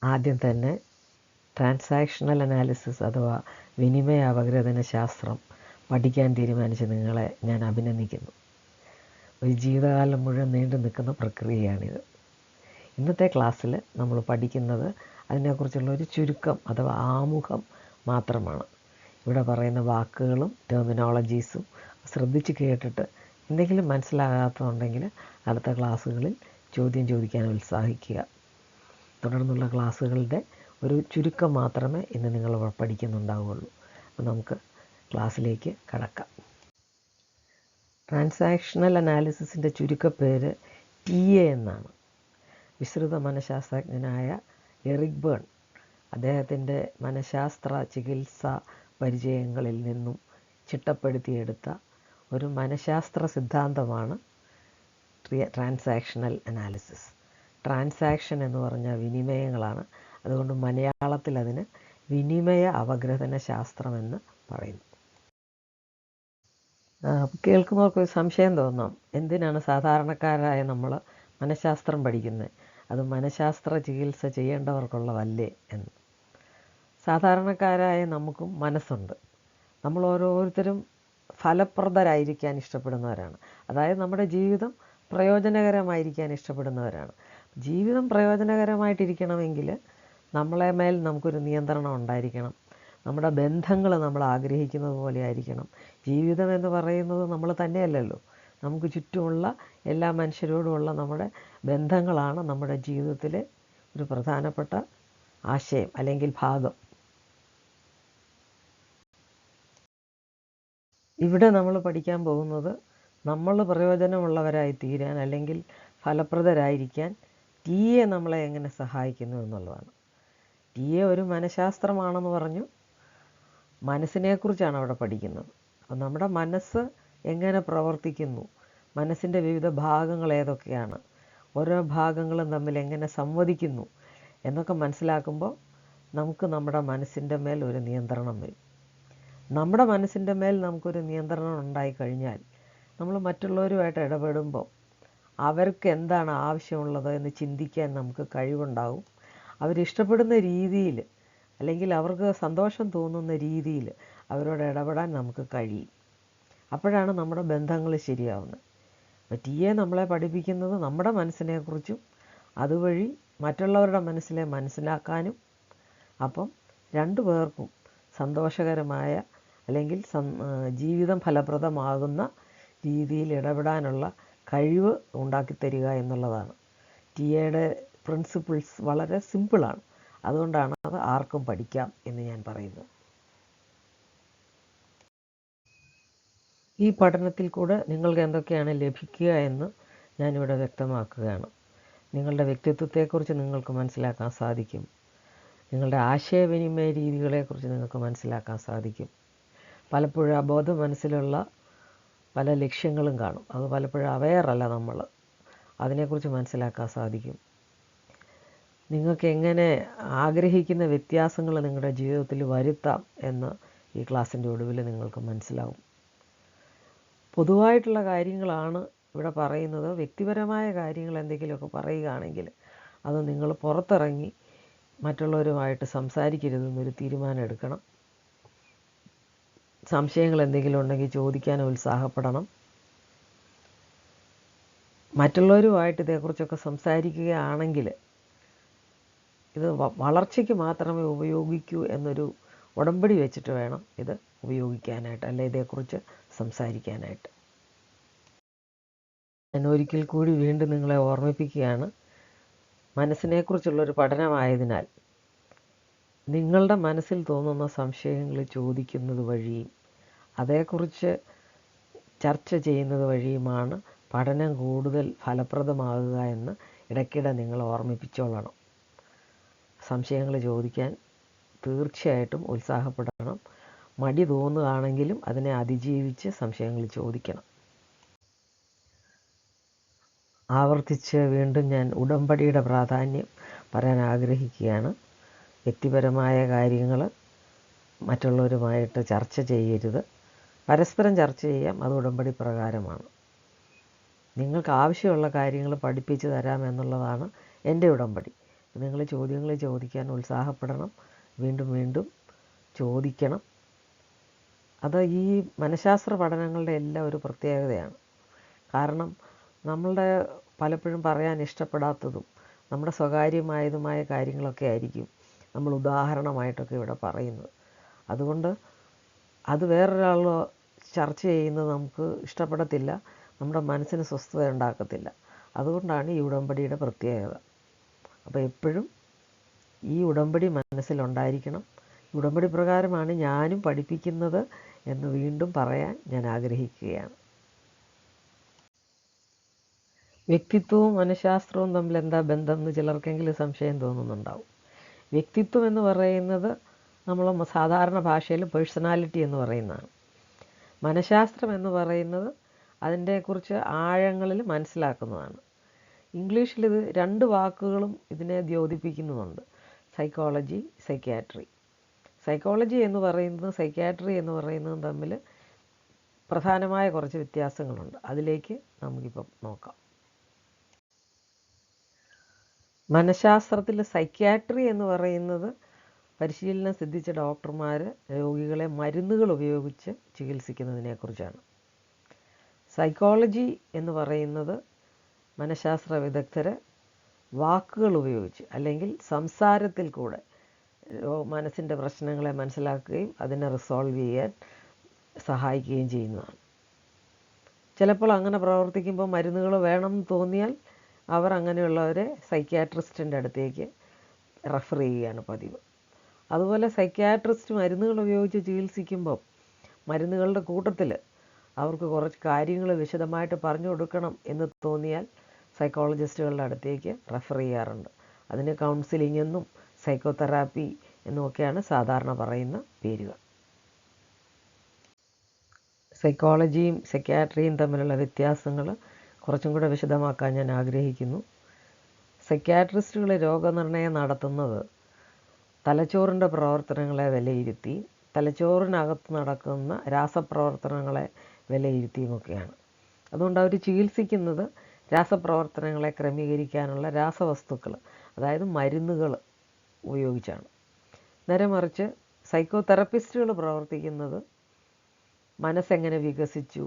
ആദ്യം തന്നെ transactional analysis അഥവാ വിനിമയ അപഗ്രഥന ശാസ്ത്രം പഠിക്കാൻ തീരുമാനിച്ച നിങ്ങളെ ഞാൻ അഭിനന്ദിക്കുന്നു. ഒരു ജീവിതകാലം മുഴുവൻ നീണ്ടു നിൽക്കുന്ന പ്രക്രിയയാണിത്. ഇന്നത്തെ ക്ലാസ്സിൽ നമ്മൾ പഠിക്കുന്നത് അതിനെക്കുറിച്ചുള്ള ഒരു ചുരുക്കം അഥവാ ആമുഖം മാത്രമാണ്. ഇവിടെ പറയുന്ന വാക്കുകളും ടെർമിനോളജീസും ശ്രദ്ധിച്ച് കേട്ടിട്ട് എന്തെങ്കിലും മനസ്സിലാകാത്തതുണ്ടെങ്കിൽ അടുത്ത ക്ലാസ്സുകളിൽ ചോദ്യം ചോദിക്കാൻ ഉത്സാഹിക്കുക. തുടർന്നുള്ള ക്ലാസ്സുകളുടെ ഒരു ചുരുക്കം മാത്രമേ ഇന്ന് നിങ്ങൾ പഠിക്കുന്നുണ്ടാവുകയുള്ളൂ. അപ്പോൾ നമുക്ക് ക്ലാസ്സിലേക്ക് കടക്കാം. ട്രാൻസാക്ഷണൽ അനാലിസിസിൻ്റെ ചുരുക്കപ്പേര് TA എന്നാണ്. വിശ്രുത മനഃശാസ്ത്രജ്ഞനായ എറിക് ബേൺ അദ്ദേഹത്തിൻ്റെ മനഃശാസ്ത്ര ചികിത്സാ പരിചയങ്ങളിൽ നിന്നും ചിട്ടപ്പെടുത്തിയെടുത്ത ഒരു മനഃശാസ്ത്ര സിദ്ധാന്തമാണ് ട്രാൻസാക്ഷണൽ അനാലിസിസ്. ട്രാൻസാക്ഷൻ എന്ന് പറഞ്ഞാൽ വിനിമയങ്ങളാണ്. അതുകൊണ്ട് മലയാളത്തിൽ അതിന് വിനിമയ അപഗ്രഥന ശാസ്ത്രമെന്ന് പറയുന്നു. കേൾക്കുന്നവർക്ക് ഒരു സംശയം തോന്നാം, എന്തിനാണ് സാധാരണക്കാരായ നമ്മൾ മനഃശാസ്ത്രം പഠിക്കുന്നത്, അത് മനഃശാസ്ത്ര ചികിത്സ ചെയ്യേണ്ടവർക്കുള്ളതല്ലേ എന്ന്. സാധാരണക്കാരായ നമുക്കും മനസ്സുണ്ട്. നമ്മൾ ഓരോരുത്തരും ഫലപ്രദരായിരിക്കാൻ ഇഷ്ടപ്പെടുന്നവരാണ്. അതായത് നമ്മുടെ ജീവിതം പ്രയോജനകരമായിരിക്കാൻ ഇഷ്ടപ്പെടുന്നവരാണ്. ജീവിതം പ്രയോജനകരമായിട്ടിരിക്കണമെങ്കിൽ നമ്മളെ മേൽ നമുക്കൊരു നിയന്ത്രണം ഉണ്ടായിരിക്കണം. നമ്മുടെ ബന്ധങ്ങൾ നമ്മൾ ആഗ്രഹിക്കുന്നത് പോലെ ആയിരിക്കണം. ജീവിതം എന്ന് പറയുന്നത് നമ്മൾ തന്നെയല്ലല്ലോ, നമുക്ക് ചുറ്റുമുള്ള എല്ലാ മനുഷ്യരോടുമുള്ള നമ്മുടെ ബന്ധങ്ങളാണ് നമ്മുടെ ജീവിതത്തിലെ ഒരു പ്രധാനപ്പെട്ട ആശയം അല്ലെങ്കിൽ ഭാഗം. ഇവിടെ നമ്മൾ പഠിക്കാൻ പോകുന്നത് നമ്മൾ പ്രയോജനമുള്ളവരായി തീരാൻ അല്ലെങ്കിൽ ഫലപ്രദരായിരിക്കാൻ TA നമ്മളെ എങ്ങനെ സഹായിക്കുന്നു എന്നുള്ളതാണ്. TA ഒരു മനഃശാസ്ത്രമാണെന്ന് പറഞ്ഞു. മനസ്സിനെക്കുറിച്ചാണ് അവിടെ പഠിക്കുന്നത്. അപ്പം നമ്മുടെ മനസ്സ് എങ്ങനെ പ്രവർത്തിക്കുന്നു, മനസ്സിൻ്റെ വിവിധ ഭാഗങ്ങൾ ഏതൊക്കെയാണ്, ഓരോ ഭാഗങ്ങളും തമ്മിൽ എങ്ങനെ സംവദിക്കുന്നു എന്നൊക്കെ മനസ്സിലാക്കുമ്പോൾ നമുക്ക് നമ്മുടെ മനസ്സിൻ്റെ മേൽ ഒരു നിയന്ത്രണം വരും. നമ്മുടെ മനസ്സിൻ്റെ മേൽ നമുക്കൊരു നിയന്ത്രണം ഉണ്ടായിക്കഴിഞ്ഞാൽ നമ്മൾ മറ്റുള്ളവരുമായിട്ട് ഇടപെടുമ്പോൾ അവർക്ക് എന്താണ് ആവശ്യമുള്ളത് എന്ന് ചിന്തിക്കാൻ നമുക്ക് കഴിവുണ്ടാവും. അവരിഷ്ടപ്പെടുന്ന രീതിയിൽ അല്ലെങ്കിൽ അവർക്ക് സന്തോഷം തോന്നുന്ന രീതിയിൽ അവരോട് ഇടപെടാൻ നമുക്ക് കഴിയും. അപ്പോഴാണ് നമ്മുടെ ബന്ധങ്ങൾ ശരിയാവുന്നത്. അപ്പോൾ TA നമ്മളെ പഠിപ്പിക്കുന്നത് നമ്മുടെ മനസ്സിനെക്കുറിച്ചും അതുവഴി മറ്റുള്ളവരുടെ മനസ്സിനെ മനസ്സിലാക്കാനും, അപ്പം രണ്ടു പേർക്കും സന്തോഷകരമായ അല്ലെങ്കിൽ ജീവിതം ഫലപ്രദമാകുന്ന രീതിയിൽ ഇടപെടാനുള്ള കഴിവ് ഉണ്ടാക്കിത്തരിക എന്നുള്ളതാണ്. TA പ്രിൻസിപ്പിൾസ് വളരെ സിമ്പിളാണ്. അതുകൊണ്ടാണ് അത് ആർക്കും പഠിക്കാം എന്ന് ഞാൻ പറയുന്നത്. ഈ പഠനത്തിൽ കൂടെ നിങ്ങൾക്ക് എന്തൊക്കെയാണ് ലഭിക്കുക എന്ന് ഞാനിവിടെ വ്യക്തമാക്കുകയാണ്. നിങ്ങളുടെ വ്യക്തിത്വത്തെക്കുറിച്ച് നിങ്ങൾക്ക് മനസ്സിലാക്കാൻ സാധിക്കും. നിങ്ങളുടെ ആശയവിനിമയ രീതികളെക്കുറിച്ച് നിങ്ങൾക്ക് മനസ്സിലാക്കാൻ സാധിക്കും. പലപ്പോഴും അബോധ മനസ്സിലുള്ള പല ലക്ഷ്യങ്ങളും കാണും. അത് പലപ്പോഴും അവെയറല്ല നമ്മൾ. അതിനെക്കുറിച്ച് മനസ്സിലാക്കാൻ സാധിക്കും. നിങ്ങൾക്ക് എങ്ങനെ ആഗ്രഹിക്കുന്ന വ്യത്യാസങ്ങൾ നിങ്ങളുടെ ജീവിതത്തിൽ വരുത്താം എന്ന് ഈ ക്ലാസ്സിൻ്റെ ഒടുവിൽ നിങ്ങൾക്ക് മനസ്സിലാവും. പൊതുവായിട്ടുള്ള കാര്യങ്ങളാണ് ഇവിടെ പറയുന്നത്. വ്യക്തിപരമായ കാര്യങ്ങൾ എന്തെങ്കിലുമൊക്കെ പറയുകയാണെങ്കിൽ അത് നിങ്ങൾ പുറത്തിറങ്ങി മറ്റുള്ളവരുമായിട്ട് സംസാരിക്കരുതെന്നൊരു തീരുമാനം എടുക്കണം. സംശയങ്ങൾ എന്തെങ്കിലും ഉണ്ടെങ്കിൽ ചോദിക്കാൻ ഉത്സാഹപ്പെടണം. മറ്റുള്ളവരുമായിട്ട് ഇതേക്കുറിച്ചൊക്കെ സംസാരിക്കുകയാണെങ്കിൽ ഇത് വളർച്ചയ്ക്ക് മാത്രമേ ഉപയോഗിക്കൂ എന്നൊരു ഉടമ്പടി വെച്ചിട്ട് വേണം ഇത് ഉപയോഗിക്കാനായിട്ട്, അല്ലെ ഇതേക്കുറിച്ച് സംസാരിക്കാനായിട്ട്. ഞാൻ ഒരിക്കൽ കൂടി വീണ്ടും നിങ്ങളെ ഓർമ്മിപ്പിക്കുകയാണ്, മനസ്സിനെക്കുറിച്ചുള്ളൊരു പഠനമായതിനാൽ നിങ്ങളുടെ മനസ്സിൽ തോന്നുന്ന സംശയങ്ങൾ ചോദിക്കുന്നത് വഴിയും അതേക്കുറിച്ച് ചർച്ച ചെയ്യുന്നത് വഴിയുമാണ് പഠനം കൂടുതൽ ഫലപ്രദമാകുക എന്ന് ഇടയ്ക്കിടെ നിങ്ങൾ ഓർമ്മിപ്പിച്ചോളണം. സംശയങ്ങൾ ചോദിക്കാൻ തീർച്ചയായിട്ടും ഉത്സാഹപ്പെടണം. മടി തോന്നുകയാണെങ്കിലും അതിനെ അതിജീവിച്ച് സംശയങ്ങൾ ചോദിക്കണം. ആവർത്തിച്ച് വീണ്ടും ഞാൻ ഉടമ്പടിയുടെ പ്രാധാന്യം പറയാൻ ആഗ്രഹിക്കുകയാണ്. വ്യക്തിപരമായ കാര്യങ്ങൾ മറ്റുള്ളവരുമായിട്ട് ചർച്ച ചെയ്യരുത്. പരസ്പരം ചർച്ച ചെയ്യാം, അത് ഉടമ്പടി പ്രകാരമാണ്. നിങ്ങൾക്ക് ആവശ്യമുള്ള കാര്യങ്ങൾ പഠിപ്പിച്ചു തരാമെന്നുള്ളതാണ് എൻ്റെ ഉടമ്പടി. നിങ്ങൾ ചോദ്യങ്ങൾ ചോദിക്കാൻ ഉത്സാഹപ്പെടണം, വീണ്ടും വീണ്ടും ചോദിക്കണം. അത് ഈ മനഃശാസ്ത്ര പഠനങ്ങളുടെ എല്ലാം ഒരു പ്രത്യേകതയാണ്. കാരണം നമ്മളുടെ പലപ്പോഴും പറയാൻ ഇഷ്ടപ്പെടാത്തതും നമ്മുടെ സ്വകാര്യമായതുമായ കാര്യങ്ങളൊക്കെ ആയിരിക്കും നമ്മൾ ഉദാഹരണമായിട്ടൊക്കെ ഇവിടെ പറയുന്നത്. അതുകൊണ്ട് അത് വേറൊരാൾ ചർച്ച ചെയ്യുന്നത് നമുക്ക് ഇഷ്ടപ്പെടത്തില്ല, നമ്മുടെ മനസ്സിന് സ്വസ്ഥത ഉണ്ടാക്കത്തില്ല. അതുകൊണ്ടാണ് ഈ ഉടമ്പടിയുടെ പ്രത്യേകത. അപ്പോൾ എപ്പോഴും ഈ ഉടമ്പടി മനസ്സിലുണ്ടായിരിക്കണം. ഉടമ്പടി പ്രകാരമാണ് ഞാനും പഠിപ്പിക്കുന്നത് എന്ന് വീണ്ടും പറയാൻ ഞാൻ ആഗ്രഹിക്കുകയാണ്. വ്യക്തിത്വവും മനഃശാസ്ത്രവും തമ്മിൽ എന്താ ബന്ധം എന്ന് ചിലർക്കെങ്കിലും സംശയം തോന്നുന്നുണ്ടാവും. വ്യക്തിത്വം എന്ന് പറയുന്നത് നമ്മൾ സാധാരണ ഭാഷയിൽ പേഴ്സണാലിറ്റി എന്ന് പറയുന്നതാണ്. മനഃശാസ്ത്രം എന്ന് പറയുന്നത് അതിൻ്റെക്കുറിച്ച് ആഴങ്ങളിൽ മനസ്സിലാക്കുന്നതാണ്. ഇംഗ്ലീഷിൽ ഇത് രണ്ട് വാക്കുകളും ഇതിനെ ദ്യോതിപ്പിക്കുന്നുമുണ്ട്: സൈക്കോളജി, സൈക്യാട്രി. സൈക്കോളജി എന്ന് പറയുന്നതും സൈക്യാട്രി എന്ന് പറയുന്നതും തമ്മിൽ പ്രധാനമായ കുറച്ച് വ്യത്യാസങ്ങളുണ്ട്. അതിലേക്ക് നമുക്കിപ്പം നോക്കാം. മനഃശാസ്ത്രത്തിൽ സൈക്യാട്രി എന്ന് പറയുന്നത് പരിശീലനം സിദ്ധിച്ച ഡോക്ടർമാർ രോഗികളെ മരുന്നുകൾ ഉപയോഗിച്ച് ചികിത്സിക്കുന്നതിനെക്കുറിച്ചാണ്. സൈക്കോളജി എന്ന് പറയുന്നത് മനഃശാസ്ത്ര വിദഗ്ധർ വാക്കുകൾ ഉപയോഗിച്ച് അല്ലെങ്കിൽ സംസാരത്തിൽ കൂടെ മനസ്സിൻ്റെ പ്രശ്നങ്ങളെ മനസ്സിലാക്കുകയും അതിനെ റിസോൾവ് ചെയ്യാൻ സഹായിക്കുകയും ചെയ്യുന്നതാണ്. ചിലപ്പോൾ അങ്ങനെ പ്രവർത്തിക്കുമ്പോൾ മരുന്നുകൾ വേണമെന്ന് തോന്നിയാൽ അവർ അങ്ങനെയുള്ളവരെ സൈക്യാട്രിസ്റ്റിൻ്റെ അടുത്തേക്ക് റെഫർ ചെയ്യുകയാണ് പതിവ്. അതുപോലെ സൈക്യാട്രിസ്റ്റ് മരുന്നുകൾ ഉപയോഗിച്ച് ചികിത്സിക്കുമ്പോൾ മരുന്നുകളുടെ കൂട്ടത്തിൽ അവർക്ക് കുറച്ച് കാര്യങ്ങൾ വിശദമായിട്ട് പറഞ്ഞു കൊടുക്കണം എന്ന് തോന്നിയാൽ സൈക്കോളജിസ്റ്റുകളുടെ അടുത്തേക്ക് റെഫർ ചെയ്യാറുണ്ട്. അതിന് കൗൺസിലിംഗ് എന്നും സൈക്കോതെറാപ്പി എന്നുമൊക്കെയാണ് സാധാരണ പറയുന്ന പേരുകൾ. സൈക്കോളജിയും സൈക്യാട്രിയും തമ്മിലുള്ള വ്യത്യാസങ്ങൾ കുറച്ചും കൂടെ വിശദമാക്കാൻ ഞാൻ ആഗ്രഹിക്കുന്നു. സൈക്യാട്രിസ്റ്റുകൾ രോഗനിർണയം നടത്തുന്നത് തലച്ചോറിൻ്റെ പ്രവർത്തനങ്ങളെ വിലയിരുത്തി തലച്ചോറിനകത്ത് നടക്കുന്ന രാസപ്രവർത്തനങ്ങളെ വിലയിരുത്തിയുമൊക്കെയാണ്. അതുകൊണ്ട് അവർ ചികിത്സിക്കുന്നത് രാസപ്രവർത്തനങ്ങളെ ക്രമീകരിക്കാനുള്ള രാസവസ്തുക്കൾ, അതായത് മരുന്നുകൾ ഉപയോഗിച്ചാണ്. നേരെ മറിച്ച് സൈക്കോതെറപ്പിസ്റ്റുകൾ പ്രവർത്തിക്കുന്നത് മനസ്സെങ്ങനെ വികസിച്ചു,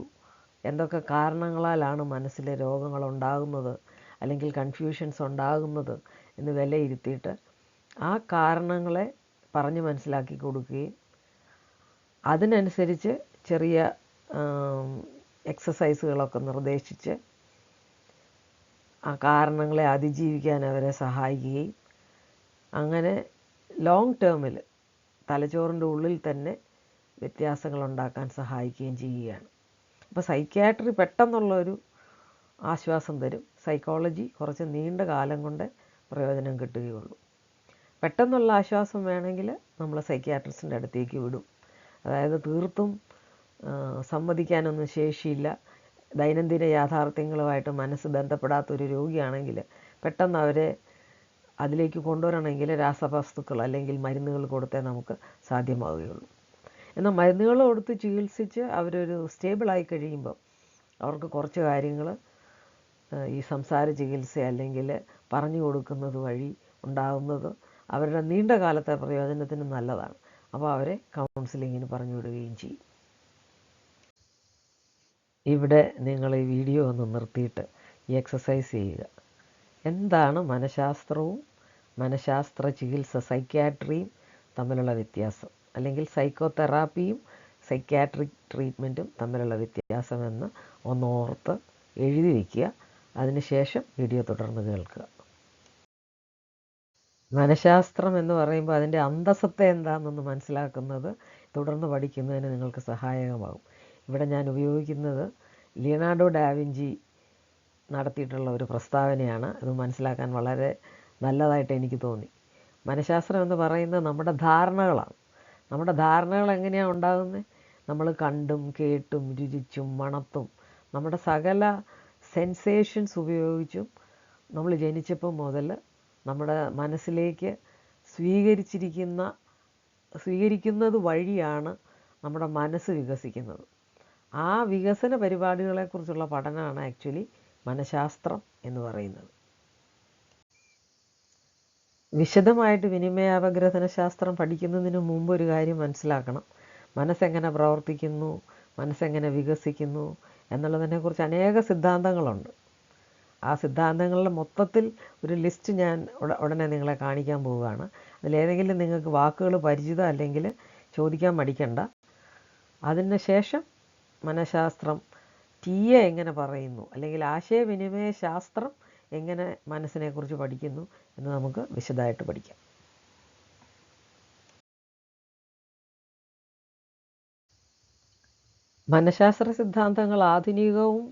എന്തൊക്കെ കാരണങ്ങളാലാണ് മനസ്സിലെ രോഗങ്ങൾ ഉണ്ടാകുന്നത് അല്ലെങ്കിൽ കൺഫ്യൂഷൻസ് ഉണ്ടാകുന്നത് എന്ന് വിലയിരുത്തിയിട്ട് ആ കാരണങ്ങളെ പറഞ്ഞ് മനസ്സിലാക്കി കൊടുക്കുകയും അതിനനുസരിച്ച് ചെറിയ എക്സസൈസുകളൊക്കെ നിർദ്ദേശിച്ച് ആ കാരണങ്ങളെ അതിജീവിക്കാൻ അവരെ സഹായിക്കുകയും അങ്ങനെ ലോങ് ടേമിൽ തലച്ചോറിൻ്റെ ഉള്ളിൽ തന്നെ വ്യത്യാസങ്ങൾ ഉണ്ടാക്കാൻ സഹായിക്കുകയും ചെയ്യുകയാണ്. അപ്പോൾ സൈക്യാട്രി പെട്ടെന്നുള്ളൊരു ആശ്വാസം തരും, സൈക്കോളജി കുറച്ച് നീണ്ട കാലം കൊണ്ട് പ്രയോജനം കിട്ടുകയുള്ളൂ. പെട്ടെന്നുള്ള ആശ്വാസം വേണമെങ്കിൽ നമ്മൾ സൈക്യാട്രിസ്റ്റിൻ്റെ അടുത്തേക്ക് വിടും. അതായത് തീർത്തും സമ്മതിക്കാനൊന്നും ശേഷിയില്ല, ദൈനംദിന യാഥാർത്ഥ്യങ്ങളുമായിട്ട് മനസ്സ് ബന്ധപ്പെടാത്തൊരു രോഗിയാണെങ്കിൽ പെട്ടെന്ന് അവരെ അതിലേക്ക് കൊണ്ടുവരണമെങ്കിൽ രാസവസ്തുക്കൾ അല്ലെങ്കിൽ മരുന്നുകൾ കൊടുത്തേ നമുക്ക് സാധ്യമാവുകയുള്ളൂ. എന്നാൽ മരുന്നുകൾ കൊടുത്ത് ചികിത്സിച്ച് അവരൊരു സ്റ്റേബിളായി കഴിയുമ്പോൾ അവർക്ക് കുറച്ച് കാര്യങ്ങൾ ഈ സംസാര ചികിത്സ അല്ലെങ്കിൽ പറഞ്ഞു കൊടുക്കുന്നത് വഴി ഉണ്ടാകുന്നത് അവരുടെ നീണ്ട കാലത്തെ പ്രയോജനത്തിന് നല്ലതാണ്. അപ്പോൾ അവരെ കൗൺസിലിങ്ങിന് പറഞ്ഞു വിടുകയും ചെയ്യും. ഇവിടെ നിങ്ങൾ ഈ വീഡിയോ ഒന്ന് നിർത്തിയിട്ട് ഈ എക്സസൈസ് ചെയ്യുക. എന്താണ് മനഃശാസ്ത്രവും മനഃശാസ്ത്ര ചികിത്സ സൈക്യാട്രിയും തമ്മിലുള്ള വ്യത്യാസം, അല്ലെങ്കിൽ സൈക്കോതെറാപ്പിയും സൈക്യാട്രിക് ട്രീറ്റ്മെൻറ്റും തമ്മിലുള്ള വ്യത്യാസമെന്ന് ഒന്നോർത്ത് എഴുതി വയ്ക്കുക. അതിനുശേഷം വീഡിയോ തുടർന്ന് കേൾക്കുക. മനഃശാസ്ത്രം എന്ന് പറയുമ്പോൾ അതിൻ്റെ അന്തസത്ത എന്താണെന്നൊന്ന് മനസ്സിലാക്കുന്നത് തുടർന്ന് പഠിക്കുന്നതിന് നിങ്ങൾക്ക് സഹായകമാകും. ഇവിടെ ഞാൻ ഉപയോഗിക്കുന്നത് ലിയനാർഡോ ഡാവിഞ്ചി നടത്തിയിട്ടുള്ള ഒരു പ്രസ്താവനയാണ്. അത് മനസ്സിലാക്കാൻ വളരെ നല്ലതായിട്ട് എനിക്ക് തോന്നി. മനഃശാസ്ത്രം എന്ന് പറയുന്നത് നമ്മുടെ ധാരണകളാണ്. നമ്മുടെ ധാരണകൾ എങ്ങനെയാണ് ഉണ്ടാകുന്നത്? നമ്മൾ കണ്ടും കേട്ടും രുചിച്ചും മണത്തും നമ്മുടെ സകല സെൻസേഷൻസ് ഉപയോഗിച്ചും നമ്മൾ ജനിച്ചപ്പോൾ മുതൽ നമ്മുടെ മനസ്സിലേക്ക് സ്വീകരിക്കുന്നത് വഴിയാണ് നമ്മുടെ മനസ്സ് വികസിക്കുന്നത്. ആ വികസന പരിപാടികളെക്കുറിച്ചുള്ള പഠനമാണ് ആക്ച്വലി മനഃശാസ്ത്രം എന്ന് പറയുന്നത്. വിശദമായിട്ട് വിനിമയാപഗ്രഥന ശാസ്ത്രം പഠിക്കുന്നതിന് മുമ്പ് ഒരു കാര്യം മനസ്സിലാക്കണം. മനസ്സെങ്ങനെ പ്രവർത്തിക്കുന്നു, മനസ്സെങ്ങനെ വികസിക്കുന്നു എന്നുള്ളതിനെക്കുറിച്ച് അനേക സിദ്ധാന്തങ്ങളുണ്ട്. ആ സിദ്ധാന്തങ്ങളുടെ മൊത്തത്തിൽ ഒരു ലിസ്റ്റ് ഞാൻ ഉടനെ നിങ്ങളെ കാണിക്കാൻ പോവുകയാണ്. അതിലേതെങ്കിലും നിങ്ങൾക്ക് വാക്കുകൾ പരിചിതം അല്ലെങ്കിൽ ചോദിക്കാൻ മടിക്കണ്ട. അതിന് ശേഷം മനഃശാസ്ത്രം TA എങ്ങനെ പറയുന്നു, അല്ലെങ്കിൽ ആശയവിനിമയ ശാസ്ത്രം എങ്ങനെ മനസ്സിനെക്കുറിച്ച് പഠിക്കുന്നു എന്ന് നമുക്ക് വിശദമായിട്ട് പഠിക്കാം. മനഃശാസ്ത്ര സിദ്ധാന്തങ്ങൾ ആധുനികവും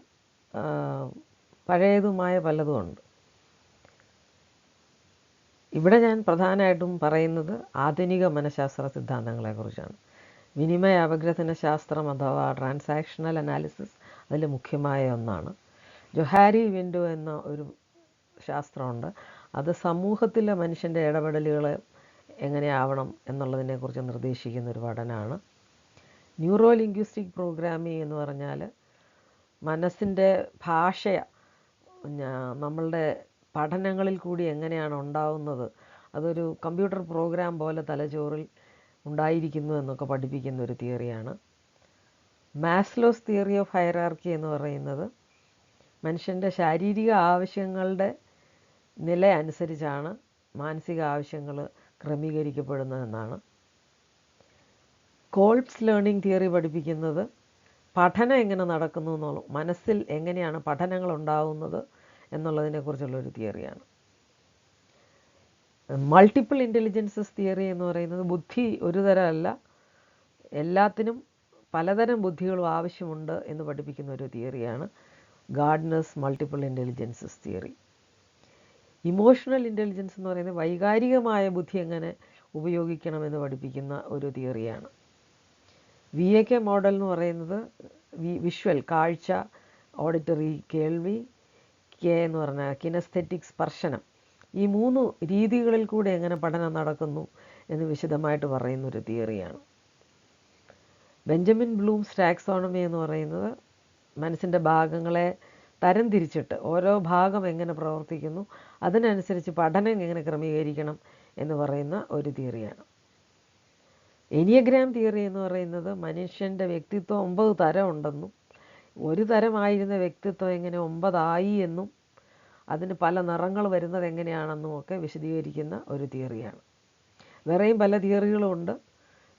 പഴയതുമായ പലതുമുണ്ട്. ഇവിടെ ഞാൻ പ്രധാനമായിട്ടും പറയുന്നത് ആധുനിക മനഃശാസ്ത്ര സിദ്ധാന്തങ്ങളെക്കുറിച്ചാണ്. വിനിമയ അപഗ്രഥന ശാസ്ത്രം അഥവാ ട്രാൻസാക്ഷണൽ അനാലിസിസ് അതിൽ മുഖ്യമായ ഒന്നാണ്. ജൊഹാരി വിൻഡോ എന്ന ഒരു ശാസ്ത്രമുണ്ട്. അത് സമൂഹത്തിലെ മനുഷ്യൻ്റെ ഇടപെടലുകൾ എങ്ങനെയാവണം എന്നുള്ളതിനെക്കുറിച്ച് നിർദ്ദേശിക്കുന്ന ഒരു പഠനമാണ്. ന്യൂറോ ലിംഗ്വിസ്റ്റിക് പ്രോഗ്രാമിംഗ് എന്ന് പറഞ്ഞാൽ മനസ്സിൻ്റെ ഭാഷയെ നമ്മളുടെ പഠനങ്ങളിൽ കൂടി എങ്ങനെയാണ് ഉണ്ടാവുന്നത്, അതൊരു കമ്പ്യൂട്ടർ പ്രോഗ്രാം പോലെ തലച്ചോറിൽ ഉണ്ടായിരിക്കുന്നു എന്നൊക്കെ പഠിപ്പിക്കുന്ന ഒരു തിയറിയാണ്. മാസ്ലോസ് തിയറി ഓഫ് ഹൈറാർക്കി എന്ന് പറയുന്നത് മനുഷ്യൻ്റെ ശാരീരിക ആവശ്യങ്ങളുടെ നില അനുസരിച്ചാണ് മാനസിക ആവശ്യങ്ങൾ ക്രമീകരിക്കപ്പെടുന്നതെന്നാണ്. കോൾബ്സ് ലേണിംഗ് തിയറി പഠിപ്പിക്കുന്നത് പഠനം എങ്ങനെ നടക്കുന്നു എന്നുള്ള, മനസ്സിൽ എങ്ങനെയാണ് പഠനങ്ങൾ ഉണ്ടാവുന്നത് എന്നുള്ളതിനെക്കുറിച്ചുള്ളൊരു തിയറിയാണ്. മൾട്ടിപ്പിൾ ഇൻ്റലിജൻസസ് തിയറി എന്ന് പറയുന്നത് ബുദ്ധി ഒരു തരമല്ല, എല്ലാത്തിനും പലതരം ബുദ്ധികളും ആവശ്യമുണ്ട് എന്ന് പഠിപ്പിക്കുന്ന ഒരു തിയറിയാണ് Gardner's multiple intelligences theory. Emotional intelligence എന്ന് പറയുന്നത് വൈകാരികമായ ബുദ്ധി എങ്ങനെ ഉപയോഗിക്കണമെന്ന് പഠിപ്പിക്കുന്ന ഒരു തിയറിയാണ്. VAK മോഡൽ എന്ന് പറയുന്നത് വിഷ്വൽ കാഴ്ച, ഓഡിറ്ററി കേൾവി, K എന്ന് പറഞ്ഞാൽ കിനസ്തെറ്റിക് സ്പർശനം, ഈ 3 രീതികളിൽ കൂടെ എങ്ങനെ പഠനം നടക്കുന്നു എന്ന് വിശദമായിട്ട് പറയുന്നൊരു തിയറിയാണ്. ബെഞ്ചമിൻ ബ്ലൂംസ് ടാക്സോണമി എന്ന് പറയുന്നത് മനസ്സിൻ്റെ ഭാഗങ്ങളെ തരം തിരിച്ചിട്ട് ഓരോ ഭാഗം എങ്ങനെ പ്രവർത്തിക്കുന്നു അതിനനുസരിച്ച് പഠനം എങ്ങനെ ക്രമീകരിക്കണം എന്ന് പറയുന്ന ഒരു തിയറിയാണ്. എനിയഗ്രാം തിയറി എന്ന് പറയുന്നത് മനുഷ്യൻ്റെ വ്യക്തിത്വം 9 തരം ഉണ്ടെന്നും ഒരു തരമായിരുന്ന വ്യക്തിത്വം എങ്ങനെ 9 ആയി എന്നും അതിന് പല നിറങ്ങൾ വരുന്നത് എങ്ങനെയാണെന്നും ഒക്കെ വിശദീകരിക്കുന്ന ഒരു തിയറിയാണ്. വേറെയും പല തിയറികളുമുണ്ട്.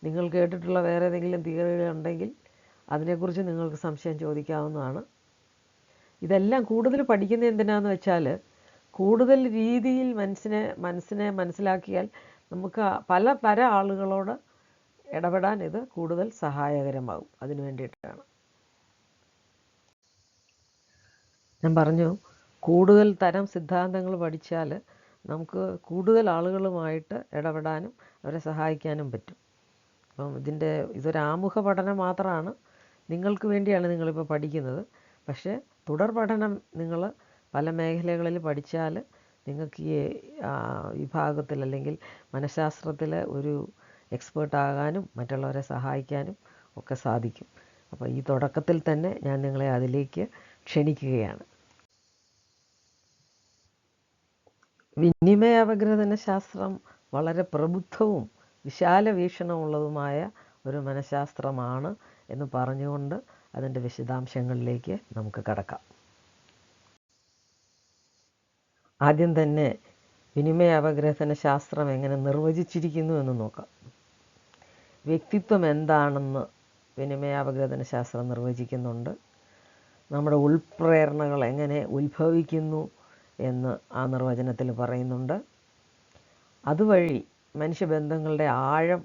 നിങ്ങൾ കേട്ടിട്ടുള്ള വേറെ ഏതെങ്കിലും തിയറികളുണ്ടെങ്കിൽ അതിനെക്കുറിച്ച് നിങ്ങൾക്ക് സംശയം ചോദിക്കാവുന്നതാണ്. ഇതെല്ലാം കൂടുതൽ പഠിക്കുന്നത് എന്തിനാന്ന് വെച്ചാൽ കൂടുതൽ രീതിയിൽ മനസ്സിനെ മനസ്സിലാക്കിയാൽ നമുക്ക് പല ആളുകളോട് ഇടപെടാൻ ഇത് കൂടുതൽ സഹായകരമാകും. അതിനു വേണ്ടിയിട്ടാണ് ഞാൻ പറഞ്ഞു, കൂടുതൽ തരം സിദ്ധാന്തങ്ങൾ പഠിച്ചാൽ നമുക്ക് കൂടുതൽ ആളുകളുമായിട്ട് ഇടപെടാനും അവരെ സഹായിക്കാനും പറ്റും. അപ്പം ഇതൊരാമുഖ പഠനം മാത്രമാണ്, നിങ്ങൾക്ക് വേണ്ടിയാണ് നിങ്ങളിപ്പോൾ പഠിക്കുന്നത്. പക്ഷേ തുടർ പഠനം നിങ്ങൾ പല മേഖലകളിൽ പഠിച്ചാൽ നിങ്ങൾക്ക് ഈ വിഭാഗത്തിൽ അല്ലെങ്കിൽ മനഃശാസ്ത്രത്തിൽ ഒരു എക്സ്പേർട്ടാകാനും മറ്റുള്ളവരെ സഹായിക്കാനും ഒക്കെ സാധിക്കും. അപ്പോൾ ഈ തുടക്കത്തിൽ തന്നെ ഞാൻ നിങ്ങളെ അതിലേക്ക് ക്ഷണിക്കുകയാണ്. വിനിമയ അപഗ്രഥന ശാസ്ത്രം വളരെ പ്രബുദ്ധവും വിശാല വീക്ഷണമുള്ളതുമായ ഒരു മനഃശാസ്ത്രമാണ് എന്ന് പറഞ്ഞുകൊണ്ട് അതിൻ്റെ വിശദാംശങ്ങളിലേക്ക് നമുക്ക് കടക്കാം. ആദ്യം തന്നെ വിനിമയ അപഗ്രഥന ശാസ്ത്രം എങ്ങനെ നിർവചിച്ചിരിക്കുന്നു എന്ന് നോക്കാം. വ്യക്തിത്വം എന്താണെന്ന് വിനിമയ അപഗ്രഥന ശാസ്ത്രം നിർവചിക്കുന്നുണ്ട്. നമ്മുടെ ഉൾപ്രേരണകൾ എങ്ങനെ ഉത്ഭവിക്കുന്നു എന്ന് ആ നിർവചനത്തിൽ പറയുന്നുണ്ട്. അതുവഴി മനുഷ്യബന്ധങ്ങളുടെ ആഴം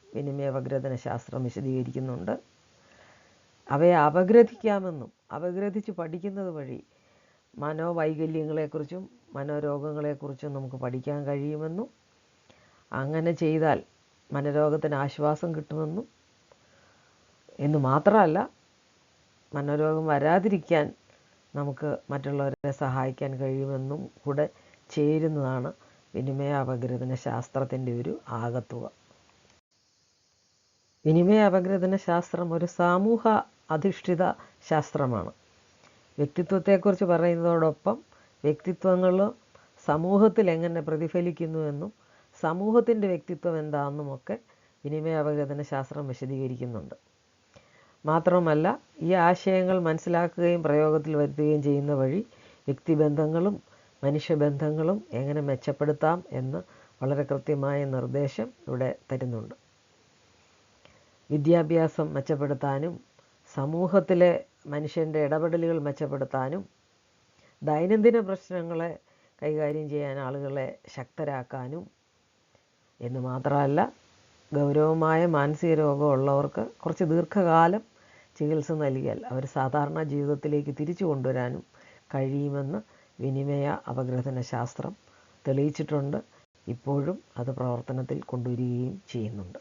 വിനിമയ അപഗ്രഥന ശാസ്ത്രം വിശദീകരിക്കുന്നുണ്ട്. അവയെ അപഗ്രഥിക്കാമെന്നും അപഗ്രഥിച്ച് പഠിക്കുന്നത് വഴി മനോവൈകല്യങ്ങളെക്കുറിച്ചും മനോരോഗങ്ങളെക്കുറിച്ചും നമുക്ക് പഠിക്കാൻ കഴിയുമെന്നും അങ്ങനെ ചെയ്താൽ മനോരോഗത്തിന് ആശ്വാസം കിട്ടുമെന്നും എന്ന് മാത്രമല്ല മനോരോഗം വരാതിരിക്കാൻ നമുക്ക് മറ്റുള്ളവരെ സഹായിക്കാൻ കഴിയുമെന്നും കൂടെ ചേരുന്നതാണ് വിനിമയ അപഗ്രഥന ശാസ്ത്രത്തിൻ്റെ ഒരു ആകത്തുക. വിനിമയ അപഗ്രഥന ശാസ്ത്രം ഒരു സമൂഹ അധിഷ്ഠിത ശാസ്ത്രമാണ്. വ്യക്തിത്വത്തെക്കുറിച്ച് പറയുന്നതോടൊപ്പം വ്യക്തിത്വങ്ങളും സമൂഹത്തിൽ എങ്ങനെ പ്രതിഫലിക്കുന്നുവെന്നും സമൂഹത്തിൻ്റെ വ്യക്തിത്വം എന്താണെന്നുമൊക്കെ വിനിമയ അപഗ്രഥന ശാസ്ത്രം വിശദീകരിക്കുന്നുണ്ട്. മാത്രമല്ല, ഈ ആശയങ്ങൾ മനസ്സിലാക്കുകയും പ്രയോഗത്തിൽ വരുത്തുകയും ചെയ്യുന്ന വഴി വ്യക്തിബന്ധങ്ങളും മനുഷ്യബന്ധങ്ങളും എങ്ങനെ മെച്ചപ്പെടുത്താം എന്ന് വളരെ കൃത്യമായ നിർദ്ദേശം ഇവിടെ തരുന്നുണ്ട്. വിദ്യാഭ്യാസം മെച്ചപ്പെടുത്താനും സമൂഹത്തിലെ മനുഷ്യൻ്റെ ഇടപെടലുകൾ മെച്ചപ്പെടുത്താനും ദൈനംദിന പ്രശ്നങ്ങളെ കൈകാര്യം ചെയ്യാൻ ആളുകളെ ശക്തരാക്കാനും എന്ന് മാത്രമല്ല, ഗൗരവമായ മാനസിക രോഗമുള്ളവർക്ക് കുറച്ച് ദീർഘകാലം ചികിത്സ നൽകിയാൽ അവർ സാധാരണ ജീവിതത്തിലേക്ക് തിരിച്ചു കൊണ്ടുവരാനും കഴിയുമെന്ന് വിനിമയ അപഗ്രഥന ശാസ്ത്രം തെളിയിച്ചിട്ടുണ്ട്. ഇപ്പോഴും അത് പ്രവർത്തനത്തിൽ കൊണ്ടുവരികയും ചെയ്യുന്നുണ്ട്.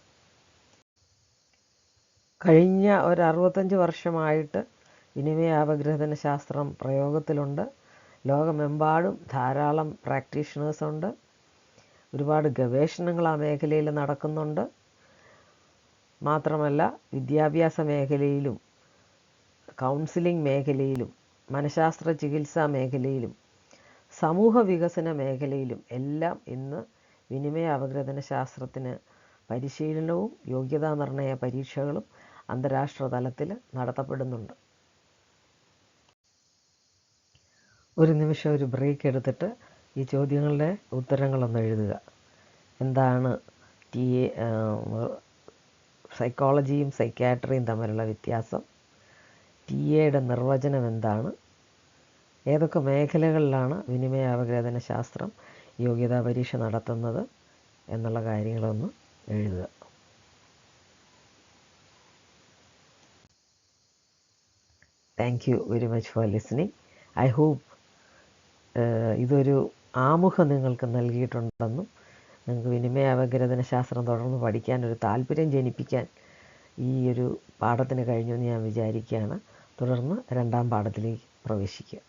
കഴിഞ്ഞ ഒരു 65 വർഷമായിട്ട് വിനിമയ അപഗ്രഥന ശാസ്ത്രം പ്രയോഗത്തിലുണ്ട്. ലോകമെമ്പാടും ധാരാളം പ്രാക്ടീഷണേഴ്സ് ഉണ്ട്. ഒരുപാട് ഗവേഷണങ്ങൾ ആ മേഖലയിൽ നടക്കുന്നുണ്ട്. മാത്രമല്ല, വിദ്യാഭ്യാസ മേഖലയിലും കൗൺസിലിംഗ് മേഖലയിലും മനഃശാസ്ത്ര ചികിത്സാ മേഖലയിലും സമൂഹ വികസന മേഖലയിലും എല്ലാം ഇന്ന് വിനിമയ അപഗ്രഥന ശാസ്ത്രത്തിന് പരിശീലനവും യോഗ്യതാ നിർണയ പരീക്ഷകളും അന്താരാഷ്ട്ര തലത്തിൽ നടത്തപ്പെടുന്നുണ്ട്. ഒരു നിമിഷം ഒരു ബ്രേക്ക് എടുത്തിട്ട് ഈ ചോദ്യങ്ങളുടെ ഉത്തരങ്ങളൊന്ന് എഴുതുക. എന്താണ് സൈക്കോളജിയും സൈക്യാട്രിയും തമ്മിലുള്ള വ്യത്യാസം? ടിഎയുടെ നിർവചനം എന്താണ്? ഏതൊക്കെ മേഖലകളിലാണ് വിനിമയ അപഗ്രഥന ശാസ്ത്രം യോഗ്യതാ പരീക്ഷ നടത്തുന്നത് എന്നുള്ള കാര്യങ്ങളൊന്ന് എഴുതുക. Thank you very much for listening. I hope ഇതൊരു ആമുഖം നിങ്ങൾക്ക് നൽകിയിട്ടുണ്ടെന്നും നിങ്ങൾക്ക് വിനിമയ അപഗ്രഥന ശാസ്ത്രം തുടർന്ന് പഠിക്കാൻ ഒരു താല്പര്യം ജനിപ്പിക്കാൻ ഈ ഒരു പാഠത്തിന് കഴിഞ്ഞു എന്ന് ഞാൻ വിചാരിക്കുകയാണ്. തുടർന്ന് 2ാം പാഠത്തിലേക്ക് പ്രവേശിക്കുക.